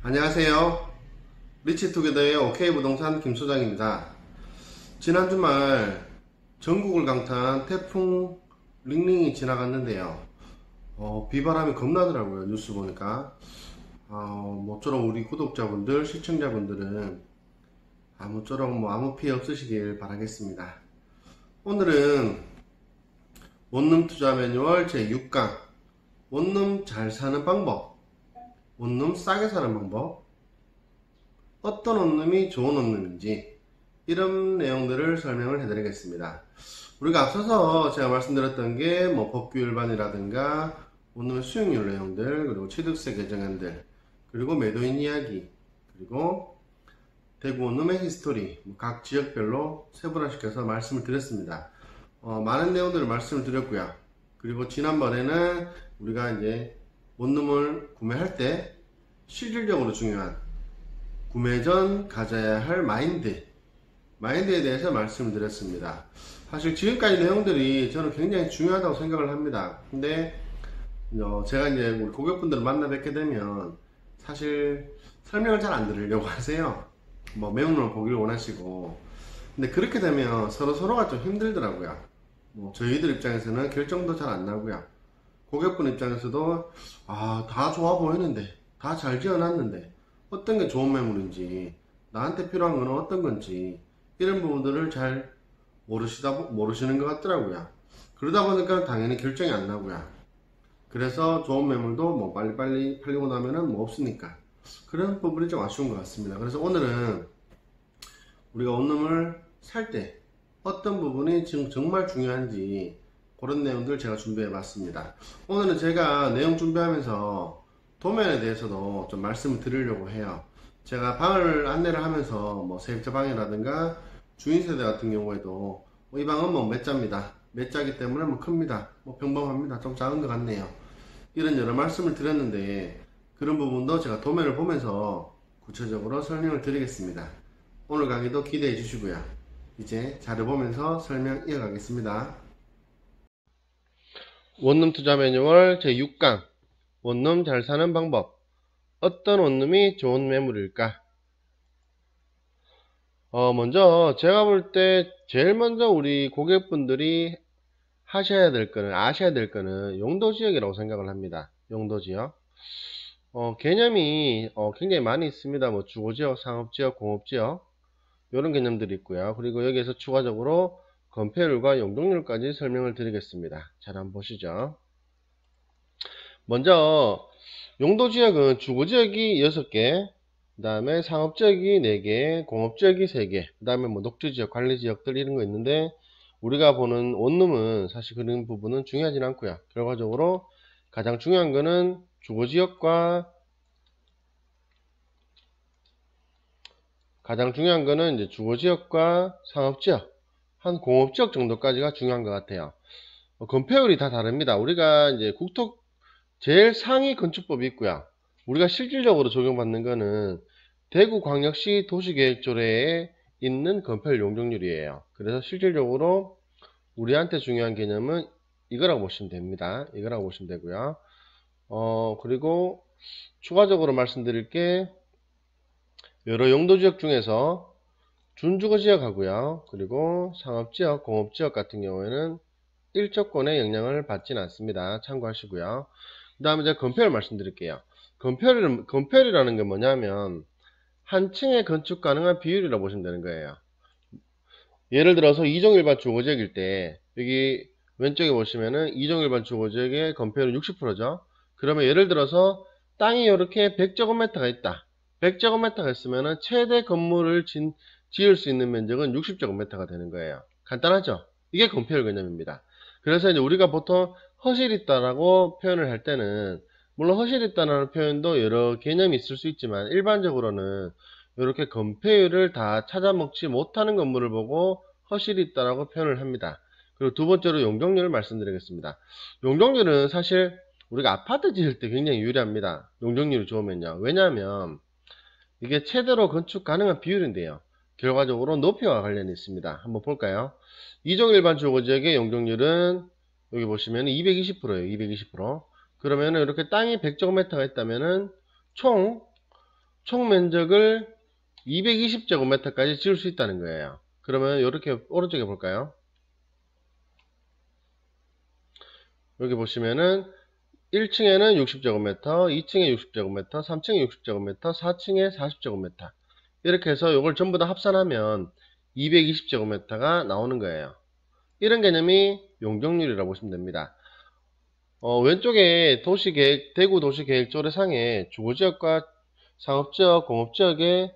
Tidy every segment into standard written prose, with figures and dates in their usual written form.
안녕하세요. 리치투게더의 OK부동산 김소장입니다. 지난 주말 전국을 강타한 태풍 링링이 지나갔는데요. 비바람이 겁나더라고요. 뉴스 보니까. 모쪼록 우리 구독자분들, 시청자분들은 아무쪼록 아무 피해 없으시길 바라겠습니다. 오늘은 원룸 투자 매뉴얼 제6강 원룸 잘 사는 방법, 원룸 싸게 사는 방법, 어떤 원룸이 좋은 원룸인지 이런 내용들을 설명을 해드리겠습니다. 우리가 앞서서 제가 말씀드렸던 게 법규 일반이라든가 원룸의 수익률 내용들, 그리고 취득세 개정안들, 그리고 매도인 이야기, 그리고 대구 원룸의 히스토리, 각 지역별로 세분화시켜서 말씀을 드렸습니다. 많은 내용들을 말씀을 드렸고요. 그리고 지난번에는 우리가 이제 원룸을 구매할 때 실질적으로 중요한 구매 전 가져야 할 마인드에 대해서 말씀을 드렸습니다. 사실 지금까지 내용들이 저는 굉장히 중요하다고 생각을 합니다. 근데 제가 이제 우리 고객분들을 만나 뵙게 되면 사실 설명을 잘 안 드리려고 하세요. 매운을 보기를 원하시고, 근데 그렇게 되면 서로가 좀 힘들더라고요. 저희들 입장에서는 결정도 잘 안 나고요. 고객분 입장에서도 다 좋아 보이는데, 다 잘 지어놨는데 어떤 게 좋은 매물인지, 나한테 필요한 건 어떤 건지 이런 부분들을 잘 모르시는 것 같더라고요. 그러다 보니까 당연히 결정이 안 나고요. 그래서 좋은 매물도 빨리빨리 팔리고 나면은 없으니까 그런 부분이 좀 아쉬운 것 같습니다. 그래서 오늘은 우리가 원룸을 살 때 어떤 부분이 지금 정말 중요한지 그런 내용들 제가 준비해 봤습니다. 오늘은 제가 내용 준비하면서 도면에 대해서도 좀 말씀을 드리려고 해요. 제가 방을 안내를 하면서 세입자 방이라든가 주인세대 같은 경우에도 이 방은 몇 자입니다. 몇 자기 때문에 큽니다. 평범합니다. 좀 작은 것 같네요. 이런 여러 말씀을 드렸는데 그런 부분도 제가 도면을 보면서 구체적으로 설명을 드리겠습니다. 오늘 강의도 기대해 주시고요. 이제 자료 보면서 설명 이어가겠습니다. 원룸 투자 매뉴얼 제6강 원룸 잘 사는 방법, 어떤 원룸이 좋은 매물일까? 먼저 제가 볼 때 제일 먼저 우리 고객분들이 아셔야 될 거는 용도지역이라고 생각을 합니다. 용도지역. 개념이 굉장히 많이 있습니다. 주거지역, 상업지역, 공업지역 이런 개념들이 있고요. 그리고 여기에서 추가적으로 건폐율과 용적률까지 설명을 드리겠습니다. 잘 한번 보시죠. 먼저 용도지역은 주거지역이 6개, 그 다음에 상업지역이 4개, 공업지역이 3개, 그 다음에 녹지지역, 관리지역들 이런 거 있는데 우리가 보는 원룸은 사실 그런 부분은 중요하진 않고요. 결과적으로 가장 중요한 거는 주거지역과 이제 주거지역과 상업지역, 한 공업지역 정도까지가 중요한 것 같아요. 건폐율이 다 다릅니다. 우리가 이제 제일 상위 건축법이 있고요. 우리가 실질적으로 적용받는 거는 대구광역시 도시계획조례에 있는 건폐율 용적률이에요. 그래서 실질적으로 우리한테 중요한 개념은 이거라고 보시면 됩니다. 이거라고 보시면 되고요. 그리고 추가적으로 말씀드릴 게 여러 용도지역 중에서 준주거지역 하고요. 그리고 상업지역, 공업지역 같은 경우에는 일조권의 영향을 받지는 않습니다. 참고하시고요. 그 다음에 제가 건폐율 말씀드릴게요. 건폐율이라는 게 뭐냐면 한 층에 건축 가능한 비율이라고 보시면 되는 거예요. 예를 들어서 2종 일반 주거지역일 때 여기 왼쪽에 보시면은 2종 일반 주거지역의 건폐율은 60%죠. 그러면 예를 들어서 땅이 이렇게 100제곱미터가 있다. 100제곱미터가 있으면은 최대 건물을 지을 수 있는 면적은 60제곱미터가 되는 거예요. 간단하죠? 이게 건폐율 개념입니다. 그래서 이제 우리가 보통 허실 있다라고 표현을 할 때는 물론 허실 있다라는 표현도 여러 개념이 있을 수 있지만 일반적으로는 이렇게 건폐율을 다 찾아먹지 못하는 건물을 보고 허실이 있다라고 표현을 합니다. 그리고 두 번째로 용적률을 말씀드리겠습니다. 용적률은 사실 우리가 아파트 지을 때 굉장히 유리합니다. 용적률이 좋으면요. 왜냐하면 이게 최대로 건축 가능한 비율인데요. 결과적으로 높이와 관련이 있습니다. 한번 볼까요? 2종 일반 주거지역의 용적률은 여기 보시면 220%예요. 220%. 그러면 이렇게 땅이 100제곱미터가 있다면은 총 총 면적을 220제곱미터까지 지을 수 있다는 거예요. 그러면 이렇게 오른쪽에 볼까요? 여기 보시면은 1층에는 60제곱미터, 2층에 60제곱미터, 3층에 60제곱미터, 4층에 40제곱미터. 이렇게 해서 이걸 전부 다 합산하면 220제곱미터가 나오는 거예요. 이런 개념이 용적률이라고 보시면 됩니다. 왼쪽에 도시계획, 대구 도시계획조례상에 주거지역과 상업지역, 공업지역의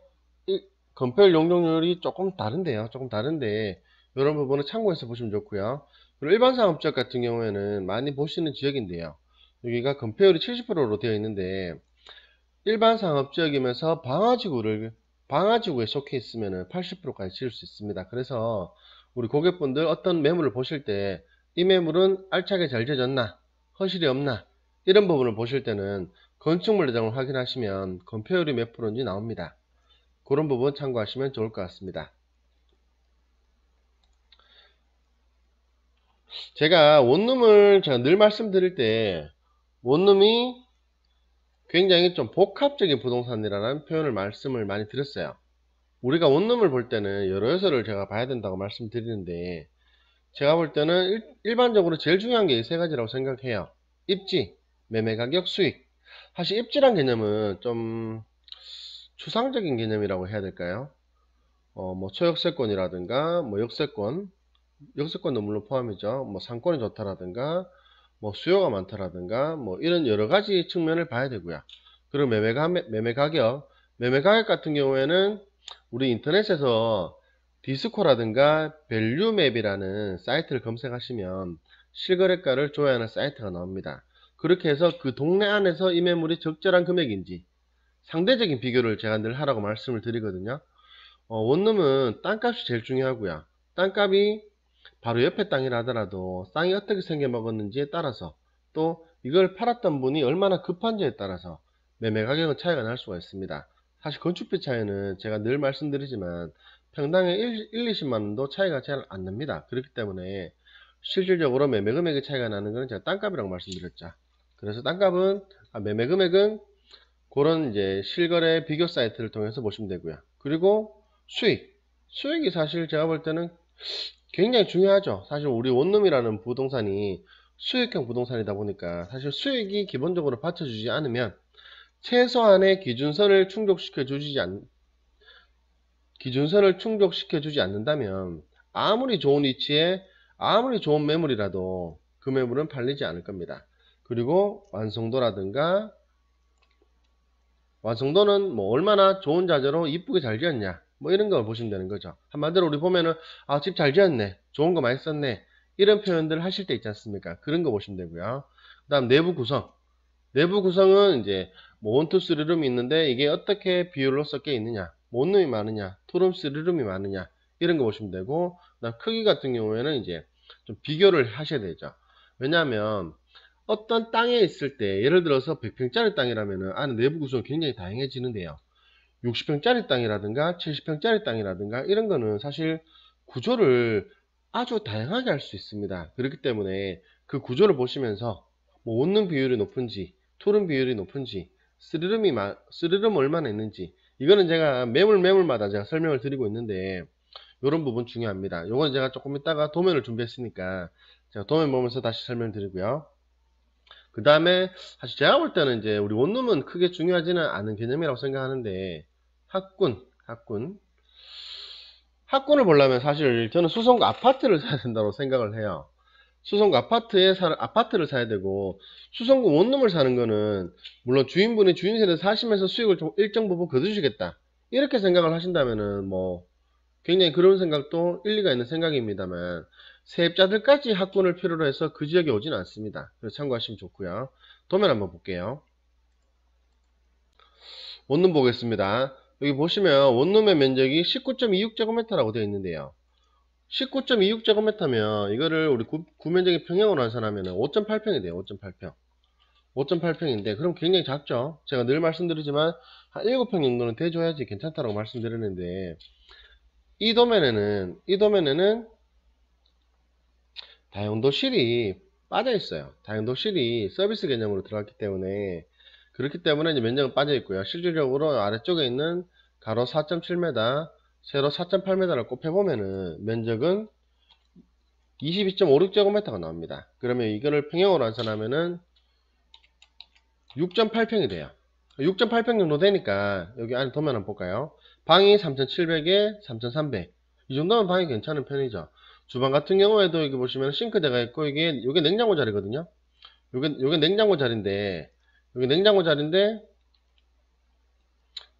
건폐율 용적률이 조금 다른데요. 조금 다른데 이런 부분은 참고해서 보시면 좋고요. 그리고 일반 상업지역 같은 경우에는 많이 보시는 지역인데요. 여기가 건폐율이 70%로 되어 있는데 일반 상업지역이면서 방화지구에 속해 있으면 80%까지 지을 수 있습니다. 그래서 우리 고객분들 어떤 매물을 보실 때 이 매물은 알차게 잘 지어졌나, 허실이 없나, 이런 부분을 보실 때는 건축물 내장을 확인하시면 건폐율이 몇 프로인지 나옵니다. 그런 부분 참고하시면 좋을 것 같습니다. 제가 원룸을 늘 말씀드릴 때 원룸이 굉장히 좀 복합적인 부동산이라는 표현을 말씀을 많이 드렸어요. 우리가 원룸을 볼 때는 여러 요소를 제가 봐야 된다고 말씀드리는데 제가 볼 때는 일반적으로 제일 중요한 게 이 세 가지라고 생각해요. 입지, 매매가격, 수익. 사실 입지란 개념은 좀 추상적인 개념이라고 해야 될까요? 뭐 초역세권이라든가 뭐 역세권도 물론 포함이죠. 뭐 상권이 좋다라든가 뭐 수요가 많다라든가 뭐 이런 여러 가지 측면을 봐야 되고요. 그리고 매매가격 같은 경우에는 우리 인터넷에서 디스코라든가 밸류맵이라는 사이트를 검색하시면 실거래가를 조회하는 사이트가 나옵니다. 그렇게 해서 그 동네 안에서 이 매물이 적절한 금액인지 상대적인 비교를 제가 늘 하라고 말씀을 드리거든요. 원룸은 땅값이 제일 중요하고요. 땅값이 바로 옆에 땅이라 하더라도 땅이 어떻게 생겨 먹었는지에 따라서 또 이걸 팔았던 분이 얼마나 급한지에 따라서 매매 가격은 차이가 날 수가 있습니다. 사실 건축비 차이는 제가 늘 말씀드리지만 평당에 1, 20만원도 차이가 잘 안 납니다. 그렇기 때문에 실질적으로 매매 금액의 차이가 나는 것은 제가 땅값이라고 말씀드렸죠. 그래서 매매 금액은 그런 이제 실거래 비교 사이트를 통해서 보시면 되고요. 그리고 수익이 사실 제가 볼 때는 굉장히 중요하죠. 사실 우리 원룸이라는 부동산이 수익형 부동산이다 보니까 사실 수익이 기본적으로 받쳐주지 않으면 최소한의 기준선을 충족시켜 주지 않는다면 아무리 좋은 위치에 아무리 좋은 매물이라도 그 매물은 팔리지 않을 겁니다. 그리고 완성도는 뭐 얼마나 좋은 자재로 이쁘게 잘 지었냐 뭐 이런 걸 보시면 되는 거죠. 한마디로 우리 보면은 집 잘 지었네, 좋은 거 많이 썼네, 이런 표현들 하실 때 있지 않습니까? 그런 거 보시면 되고요. 그 다음 내부 구성은 이제 뭐 원투 쓰리룸이 있는데 이게 어떻게 비율로 섞여 있느냐, 원룸이 많으냐, 투룸 쓰리룸이 많으냐, 이런 거 보시면 되고, 그 다음 크기 같은 경우에는 이제 좀 비교를 하셔야 되죠. 왜냐하면 어떤 땅에 있을 때 예를 들어서 100평짜리 땅이라면 안에 내부 구성이 굉장히 다양해지는데요. 60평짜리 땅이라든가 70평짜리 땅이라든가 이런 거는 사실 구조를 아주 다양하게 할 수 있습니다. 그렇기 때문에 그 구조를 보시면서 뭐 원룸 비율이 높은지 투룸 비율이 높은지 쓰리룸 얼마나 있는지, 이거는 제가 매물마다 제가 설명을 드리고 있는데 이런 부분 중요합니다. 이건 제가 조금 이따가 도면을 준비했으니까 제가 도면 보면서 다시 설명드리고요. 그 다음에 사실 제가 볼 때는 이제 우리 원룸은 크게 중요하지는 않은 개념이라고 생각하는데 학군을 보려면 사실 저는 수성구 아파트를 사야 된다고 생각을 해요. 수성구 아파트를 사야 되고, 수성구 원룸을 사는 거는 물론 주인분이 주인세를 사시면서 수익을 좀 일정 부분 거두시겠다 이렇게 생각을 하신다면은 뭐 굉장히 그런 생각도 일리가 있는 생각입니다만, 세입자들까지 학군을 필요로 해서 그 지역에 오지는 않습니다. 그래서 참고하시면 좋고요. 도면 한번 볼게요. 원룸 보겠습니다. 여기 보시면 원룸의 면적이 19.26제곱미터라고 되어 있는데요. 19.26제곱미터면 이거를 우리 구면적인 평형으로 환산하면 5.8평이 돼요. 5.8평. 5.8평인데 그럼 굉장히 작죠. 제가 늘 말씀드리지만 한 7평 정도는 대줘야지 괜찮다라고 말씀드렸는데, 이 도면에는 다용도실이 빠져 있어요. 다용도실이 서비스 개념으로 들어갔기 때문에 그렇기 때문에 이제 면적은 빠져 있고요. 실질적으로 아래쪽에 있는 가로 4.7m, 세로 4.8m를 곱해보면은 면적은 22.56제곱미터가 나옵니다. 그러면 이거를 평형으로 환산하면은 6.8평이 돼요. 6.8평 정도 되니까 여기 안에 도면 한번 볼까요? 방이 3,700에 3,300. 이 정도면 방이 괜찮은 편이죠. 주방 같은 경우에도 여기 보시면 싱크대가 있고 이게 냉장고 자리거든요. 요게 냉장고 자리인데 여기 냉장고 자리인데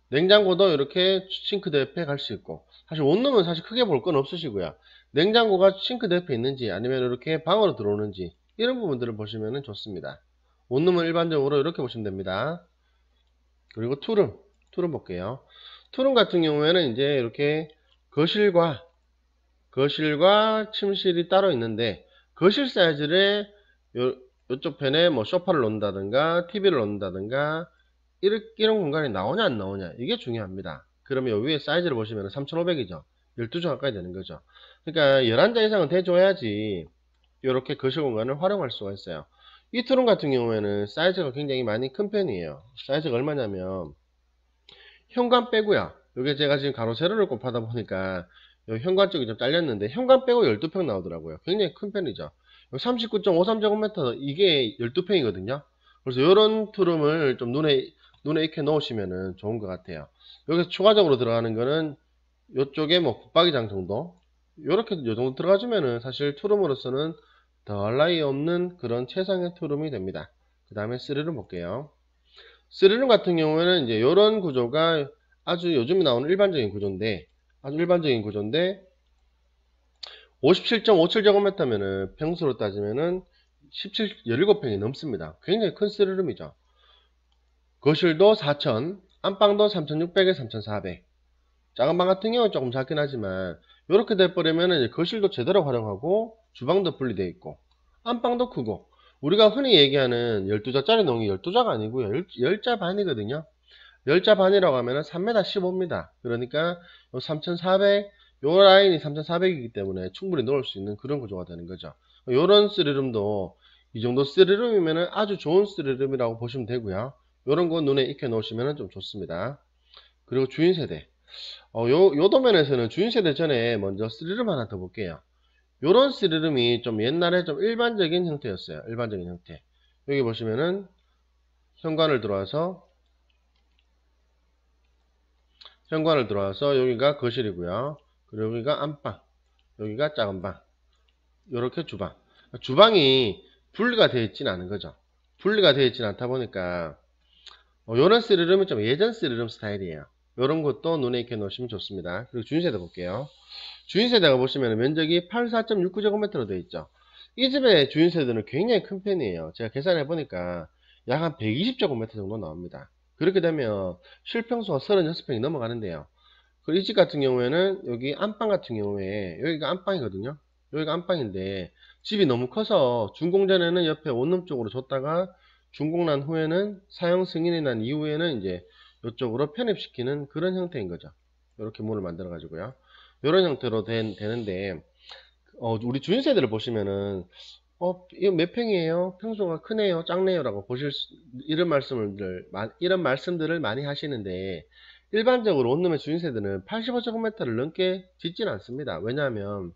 냉장고도 이렇게 싱크대 옆에 갈 수 있고, 사실 원룸은 사실 크게 볼 건 없으시고요. 냉장고가 싱크대 옆에 있는지 아니면 이렇게 방으로 들어오는지 이런 부분들을 보시면 좋습니다. 원룸은 일반적으로 이렇게 보시면 됩니다. 그리고 투룸 볼게요. 투룸 같은 경우에는 이제 이렇게 거실과 침실이 따로 있는데, 거실 사이즈를 요쪽 편에 뭐 소파를 놓는다든가 TV를 놓는다든가 이런 공간이 나오냐 안 나오냐, 이게 중요합니다. 그러면 요 위에 사이즈를 보시면 3500이죠 12조 가까이 되는 거죠. 그러니까 11자 이상은 대줘야지 이렇게 거실 공간을 활용할 수가 있어요. 이 투룸 같은 경우에는 사이즈가 굉장히 많이 큰 편이에요. 사이즈가 얼마냐면, 현관 빼고요, 이게 제가 지금 가로 세로를 곱하다 보니까 여기 현관 쪽이 좀 잘렸는데 현관 빼고 12평 나오더라고요. 굉장히 큰 편이죠. 39.53제곱미터, 이게 12평이거든요 그래서 이런 투룸을 좀 눈에 익혀 놓으시면 좋은 것 같아요. 여기서 추가적으로 들어가는 거는 이쪽에 뭐 붙박이장 정도, 요렇게 요 정도 들어가주면은 사실 투룸으로서는 더할 나위 없는 그런 최상의 투룸이 됩니다. 그 다음에 3룸 볼게요. 3룸 같은 경우에는 이제 요런 구조가 아주 요즘에 나오는 일반적인 구조인데, 57.57제곱미터면은 평수로 따지면은 17평이 넘습니다. 굉장히 큰 3룸이죠. 거실도 4000, 안방도 3600에 3400. 작은 방 같은 경우는 조금 작긴 하지만 이렇게 돼버리면 거실도 제대로 활용하고 주방도 분리되어 있고 안방도 크고, 우리가 흔히 얘기하는 12자짜리 농이 12자가 아니고요 10자 반이거든요. 10자 반이라고 하면 3m 15입니다 그러니까 3400, 요 라인이 3400이기 때문에 충분히 넣을 수 있는 그런 구조가 되는 거죠. 요런 3룸도 이 정도 3룸이면 아주 좋은 3룸이라고 보시면 되고요. 요런 거 눈에 익혀 놓으시면 좀 좋습니다. 그리고 주인 세대, 요 도면에서는 주인 세대 전에 먼저 3룸 하나 더 볼게요. 요런 3룸이 좀 옛날에 좀 일반적인 형태였어요. 일반적인 형태. 여기 보시면은 현관을 들어와서 여기가 거실이고요. 그리고 여기가 안방, 여기가 작은 방, 요렇게 주방이 분리가 되어 있지는 않은 거죠. 분리가 되어 있지는 않다 보니까 요런 3룸은 좀 예전 3룸 스타일이에요. 요런 것도 눈에 익혀 놓으시면 좋습니다. 그리고 주인세대 볼게요. 주인세대가 보시면 면적이 84.69제곱미터로 되어 있죠. 이 집의 주인세대는 굉장히 큰 편이에요. 제가 계산해 보니까 약 한 120제곱미터 정도 나옵니다. 그렇게 되면 실평수가 36평이 넘어가는데요. 그리고 이 집 같은 경우에는 여기 안방 같은 경우에 여기가 안방이거든요. 여기가 안방인데 집이 너무 커서 준공전에는 옆에 원룸 쪽으로 줬다가 준공 난 후에는 사용 승인이 난 이후에는 이제 이쪽으로 편입시키는 그런 형태인 거죠. 이렇게 문을 만들어 가지고요. 이런 형태로 되는데, 우리 주인 세대를 보시면은 이거 몇 평이에요? 평수가 크네요, 작네요 라고 이런 말씀들을 많이 하시는데, 일반적으로 원룸의 주인 세대는 85제곱미터를 넘게 짓지는 않습니다. 왜냐하면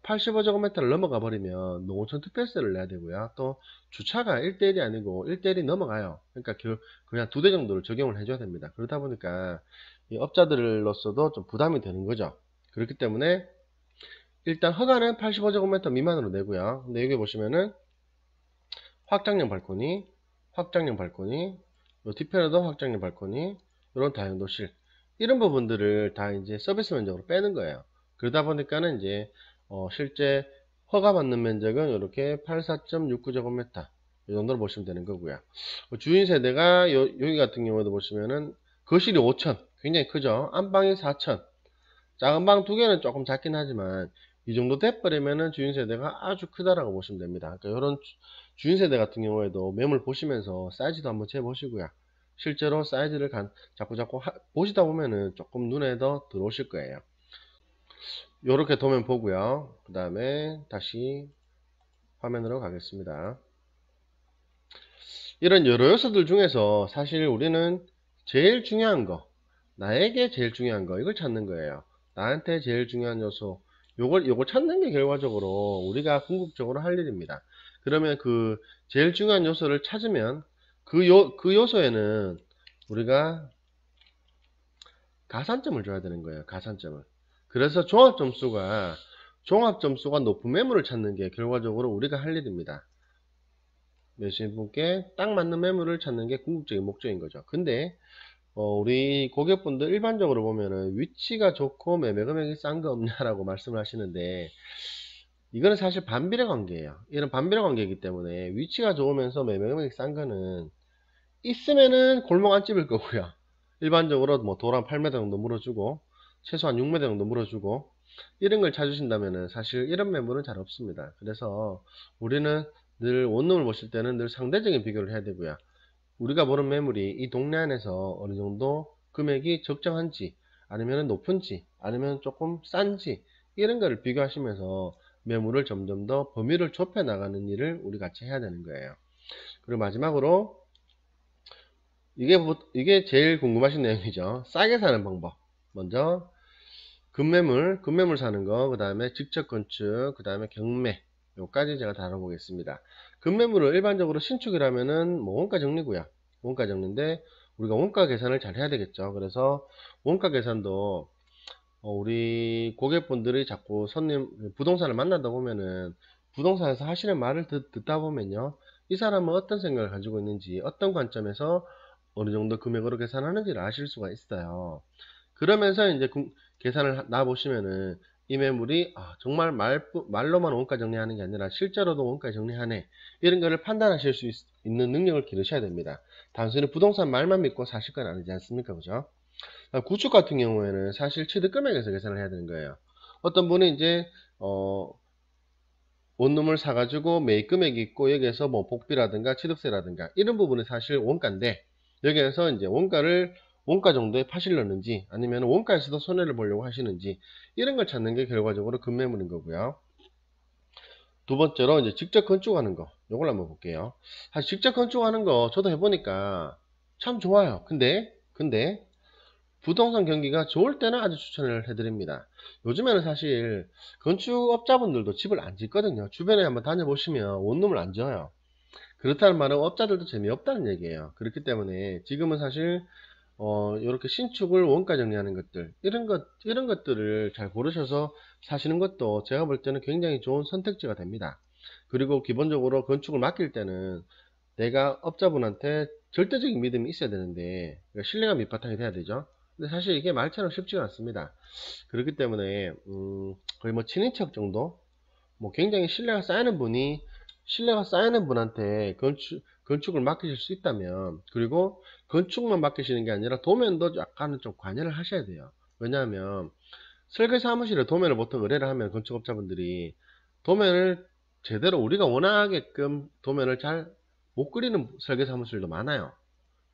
85제곱미터를 넘어가 버리면 농어촌 특별세를 내야 되고요. 또 주차가 1대1이 아니고 1대1이 넘어가요. 그러니까 그냥 2대 정도를 적용을 해줘야 됩니다. 그러다 보니까 이 업자들로서도 좀 부담이 되는 거죠. 그렇기 때문에 일단 허가는 85제곱미터 미만으로 내고요. 근데 여기 보시면은 확장형 발코니, 요 뒤편에도 확장형 발코니, 이런 다용도실, 이런 부분들을 다 이제 서비스 면적으로 빼는 거예요. 그러다 보니까는 이제 실제 허가받는 면적은 이렇게 84.69제곱미터 이 정도로 보시면 되는 거고요. 주인 세대가 여기 같은 경우도 보시면은 거실이 5000, 굉장히 크죠. 안방이 4000, 작은 방 2개는 조금 작긴 하지만 이 정도 돼버리면은 주인 세대가 아주 크다라고 보시면 됩니다. 그러니까 이런 주인 세대 같은 경우에도 매물 보시면서 사이즈도 한번 재보시고요. 실제로 사이즈를 자꾸 보시다 보면은 조금 눈에 더 들어오실 거예요. 요렇게 도면 보고요. 그 다음에 다시 화면으로 가겠습니다. 이런 여러 요소들 중에서 사실 우리는 제일 중요한 거, 나에게 제일 중요한 거, 이걸 찾는 거예요. 나한테 제일 중요한 요소, 요걸 찾는 게 결과적으로 우리가 궁극적으로 할 일입니다. 그러면 그 제일 중요한 요소를 찾으면 그 요소에는 우리가 가산점을 줘야 되는 거예요. 가산점을. 그래서 종합점수가 높은 매물을 찾는 게 결과적으로 우리가 할 일입니다. 매수인 분께 딱 맞는 매물을 찾는 게 궁극적인 목적인 거죠. 근데 우리 고객분들 일반적으로 보면은 위치가 좋고 매매 금액이 싼 거 없냐라고 말씀을 하시는데, 이거는 사실 반비례 관계예요. 이런 반비례 관계이기 때문에 위치가 좋으면서 매매 금액이 싼 거는 있으면은 골목 안 찝을 거고요. 일반적으로 뭐 도로 한 8m 정도 물어주고 최소한 6m 정도 물어주고 이런 걸 찾으신다면은 사실 이런 매물은 잘 없습니다. 그래서 우리는 늘 원룸을 보실 때는 늘 상대적인 비교를 해야 되고요. 우리가 보는 매물이 이 동네 안에서 어느 정도 금액이 적정한지, 아니면 높은지, 아니면 조금 싼지, 이런 거를 비교하시면서 매물을 점점 더 범위를 좁혀 나가는 일을 우리 같이 해야 되는 거예요. 그리고 마지막으로 이게 제일 궁금하신 내용이죠. 싸게 사는 방법. 먼저 급매물 사는 거, 그 다음에 직접 건축, 그 다음에 경매, 요까지 제가 다뤄보겠습니다. 급매물을 일반적으로 신축이라면은 뭐 원가 정리고요. 원가 정리인데 우리가 원가 계산을 잘 해야 되겠죠. 그래서 원가 계산도 우리 고객분들이 자꾸 부동산을 만나다 보면은 부동산에서 하시는 말을 듣다 보면요, 이 사람은 어떤 생각을 가지고 있는지, 어떤 관점에서 어느 정도 금액으로 계산하는지를 아실 수가 있어요. 그러면서 이제 계산을 놔보시면은 이 매물이 정말 말로만 원가 정리하는 게 아니라 실제로도 원가 정리하네, 이런 거를 판단하실 수 있는 능력을 기르셔야 됩니다. 단순히 부동산 말만 믿고 사실 건 아니지 않습니까? 그죠? 구축 같은 경우에는 사실 취득금액에서 계산을 해야 되는 거예요. 어떤 분이 이제 원룸을 사가지고 매입 금액이 있고 여기에서 뭐 복비라든가 취득세라든가 이런 부분은 사실 원가인데, 여기에서 이제 원가 정도에 파시려는지 아니면 원가에서도 손해를 보려고 하시는지, 이런 걸 찾는 게 결과적으로 급매물인 거고요. 두 번째로 이제 직접 건축하는 거, 요걸 한번 볼게요. 사실 직접 건축하는 거 저도 해보니까 참 좋아요. 근데 부동산 경기가 좋을 때는 아주 추천을 해드립니다. 요즘에는 사실 건축업자분들도 집을 안 짓거든요. 주변에 한번 다녀보시면 원룸을 안 지어요. 그렇다는 말은 업자들도 재미없다는 얘기예요. 그렇기 때문에 지금은 사실 이렇게 신축을 원가 정리하는 것들, 이런 것들을 잘 고르셔서 사시는 것도 제가 볼 때는 굉장히 좋은 선택지가 됩니다. 그리고 기본적으로 건축을 맡길 때는 내가 업자분한테 절대적인 믿음이 있어야 되는데, 그러니까 신뢰가 밑바탕이 돼야 되죠. 근데 사실 이게 말처럼 쉽지가 않습니다. 그렇기 때문에 거의 뭐 친인척 정도, 뭐 굉장히 신뢰가 쌓이는 분한테 건축을 맡기실 수 있다면, 그리고 건축만 맡기시는 게 아니라 도면도 약간은 좀 관여를 하셔야 돼요. 왜냐하면 설계 사무실에 도면을 보통 의뢰를 하면 건축업자분들이 도면을 제대로 우리가 원하게끔 도면을 잘 못 그리는 설계 사무실도 많아요.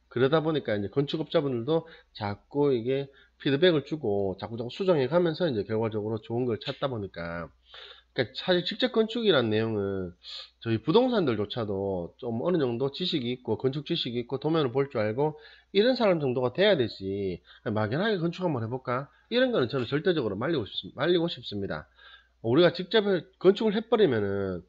그러다 보니까 이제 건축업자분들도 자꾸 이게 피드백을 주고 자꾸 수정해 가면서 이제 결과적으로 좋은 걸 찾다 보니까, 그러니까 사실 직접 건축이라는 내용은 저희 부동산들조차도 좀 어느 정도 지식이 있고 건축 지식이 있고 도면을 볼 줄 알고 이런 사람 정도가 돼야 되지, 막연하게 건축 한번 해볼까, 이런 거는 저는 절대적으로 말리고 싶습니다. 우리가 직접 건축을 해버리면은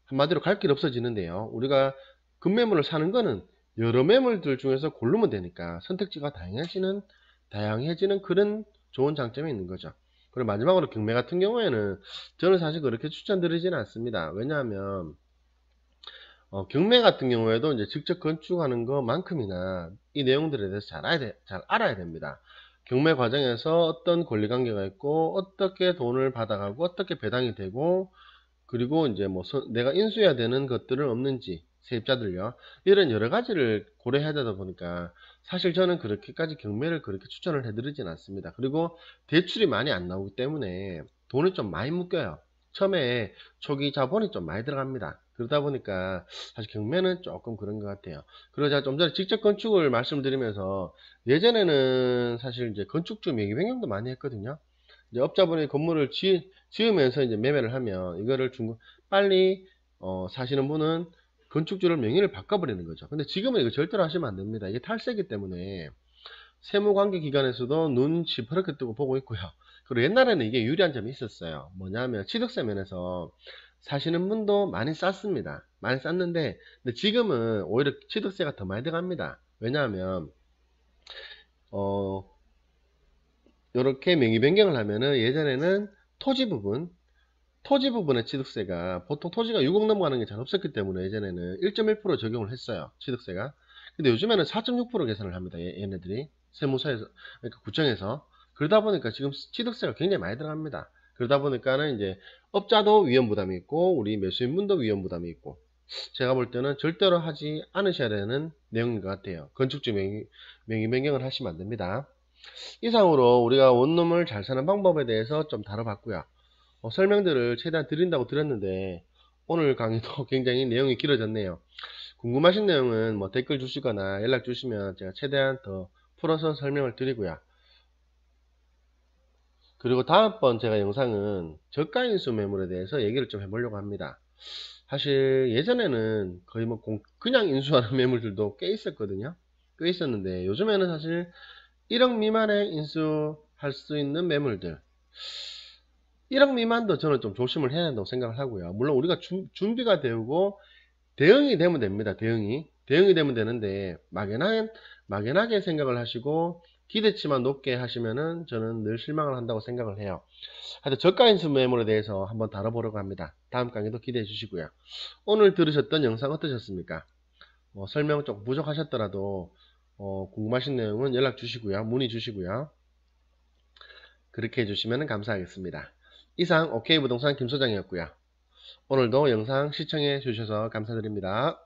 한마디로 갈 길 없어지는데요. 우리가 급매물을 사는 거는 여러 매물들 중에서 고르면 되니까 선택지가 다양해지는 그런 좋은 장점이 있는 거죠. 그리고 마지막으로 경매 같은 경우에는 저는 사실 그렇게 추천드리지는 않습니다. 왜냐하면 경매 같은 경우에도 이제 직접 건축하는 것만큼이나 이 내용들에 대해서 잘 알아야 됩니다. 경매 과정에서 어떤 권리관계가 있고 어떻게 돈을 받아가고 어떻게 배당이 되고, 그리고 이제 뭐 내가 인수해야 되는 것들은 없는지, 세입자들요, 이런 여러 가지를 고려해야 되다 보니까 사실 저는 그렇게까지 경매를 그렇게 추천을 해드리진 않습니다. 그리고 대출이 많이 안 나오기 때문에 돈이 좀 많이 묶여요. 처음에 초기 자본이 좀 많이 들어갑니다. 그러다 보니까 사실 경매는 조금 그런 것 같아요. 그리고 제가 좀 전에 직접 건축을 말씀드리면서, 예전에는 사실 이제 건축주 명의 변경도 많이 했거든요. 이제 업자분이 건물을 지으면서 이제 매매를 하면 이거를 빨리 사시는 분은 건축주를 명의를 바꿔버리는 거죠. 근데 지금은 이거 절대로 하시면 안 됩니다. 이게 탈세이기 때문에 세무관계기관에서도 눈 시퍼렇게 뜨고 보고 있고요. 그리고 옛날에는 이게 유리한 점이 있었어요. 뭐냐면 취득세 면에서 사시는 분도 많이 쌌습니다. 많이 쌌는데 근데 지금은 오히려 취득세가 더 많이 들어갑니다. 왜냐하면 이렇게 명의 변경을 하면은 예전에는 토지 부분의 취득세가 보통 토지가 6억 넘어가는 게 잘 없었기 때문에 예전에는 1.1% 적용을 했어요. 취득세가. 근데 요즘에는 4.6% 계산을 합니다. 얘네들이 세무서에서, 그러니까 구청에서. 그러다 보니까 지금 취득세가 굉장히 많이 들어갑니다. 그러다 보니까는 이제 업자도 위험 부담이 있고 우리 매수인분도 위험 부담이 있고 제가 볼 때는 절대로 하지 않으셔야 되는 내용인 것 같아요. 건축주 명의 변경을 하시면 안 됩니다. 이상으로 우리가 원룸을 잘 사는 방법에 대해서 좀 다뤄봤고요. 설명들을 최대한 드린다고 드렸는데 오늘 강의도 굉장히 내용이 길어졌네요. 궁금하신 내용은 뭐 댓글 주시거나 연락 주시면 제가 최대한 더 풀어서 설명을 드리고요. 그리고 다음번 제가 영상은 저가인수 매물에 대해서 얘기를 좀 해보려고 합니다. 사실 예전에는 거의 뭐 그냥 인수하는 매물들도 꽤 있었거든요. 꽤 있었는데 요즘에는 사실 1억 미만에 인수할 수 있는 매물들 1억 미만도 저는 좀 조심을 해야 된다고 생각을 하고요. 물론 우리가 준비가 되고 대응이 되면 됩니다. 대응이 되면 되는데 막연하게 생각을 하시고 기대치만 높게 하시면은 저는 늘 실망을 한다고 생각을 해요. 하여튼 저가 인수 매물에 대해서 한번 다뤄보려고 합니다. 다음 강의도 기대해 주시고요. 오늘 들으셨던 영상 어떠셨습니까? 설명 조금 부족하셨더라도 궁금하신 내용은 연락 주시고요. 문의 주시고요. 그렇게 해주시면 감사하겠습니다. 이상 OK부동산 김소장이었고요. 오늘도 영상 시청해 주셔서 감사드립니다.